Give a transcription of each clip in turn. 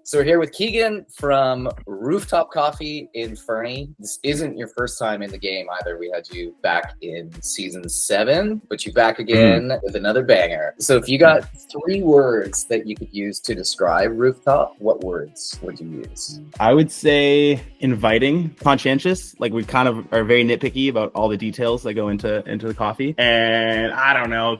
So we're here with Keegan from Rooftop Coffee in Fernie. This isn't your first time in the game either. We had you back in season 7, but you're back again with another banger. So if you got 3 words that you could use to describe Rooftop, what words would you use? I would say inviting, conscientious. Like we kind of are very nitpicky about all the details that go into the coffee. And I don't know,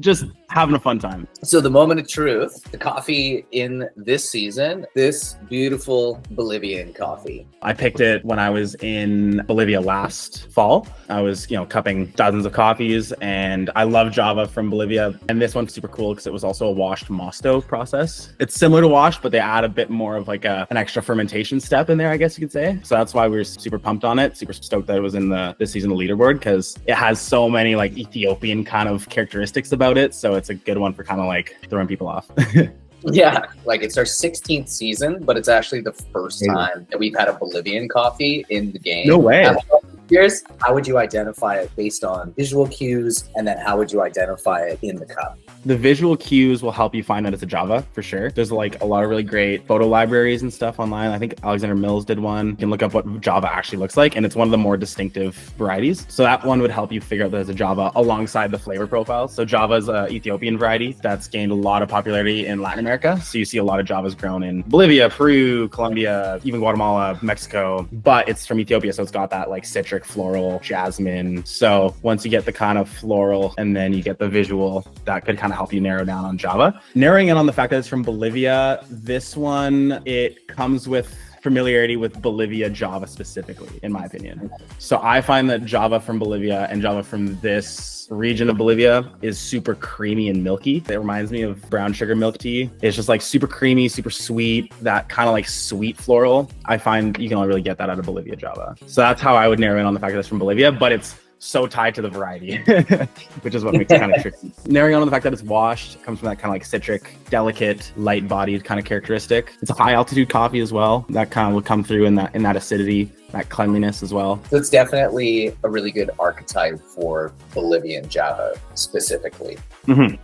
just having a fun time. So the moment of truth, the coffee in this season, this beautiful Bolivian coffee. I picked it when I was in Bolivia last fall. I was, cupping dozens of coffees, and I love Java from Bolivia. And this one's super cool because it was also a washed Mossto process. It's similar to washed, but they add a bit more of like an extra fermentation step in there, I guess you could say. So that's why we were super pumped on it, super stoked that it was in this season of Leaderboard, because it has so many like Ethiopian kind of characteristics about it. So it's a good one for kind of like throwing people off. Yeah, like it's our 16th season, but it's actually the first time that we've had a Bolivian coffee in the game. No way. Here's how would you identify it based on visual cues, and then how would you identify it in the cup? The visual cues will help you find that it's a Java for sure. There's like a lot of really great photo libraries and stuff online. I think Alexander Mills did one. You can look up what Java actually looks like, and it's one of the more distinctive varieties. So that one would help you figure out that it's a Java alongside the flavor profile. So Java is an Ethiopian variety that's gained a lot of popularity in Latin America. So you see a lot of Javas grown in Bolivia, Peru, Colombia, even Guatemala, Mexico, but it's from Ethiopia. So it's got that like citric, floral, jasmine. So once you get the kind of floral and then you get the visual, that could kind of help you narrow down on Java. Narrowing in on the fact that it's from Bolivia, this one, it comes with familiarity with Bolivia Java specifically, in my opinion. So I find that Java from Bolivia and Java from this region of Bolivia is super creamy and milky. It reminds me of brown sugar milk tea. It's just like super creamy, super sweet, that kind of like sweet floral. I find you can only really get that out of Bolivia Java. So that's how I would narrow in on the fact that it's from Bolivia, but it's so tied to the variety, which is what makes it kind of tricky. Narrowing on the fact that it's washed, it comes from that kind of like citric, delicate, light-bodied kind of characteristic. It's a high-altitude coffee as well. That kind of would come through in that acidity, that cleanliness as well. So it's definitely a really good archetype for Bolivian Java specifically. Mm-hmm.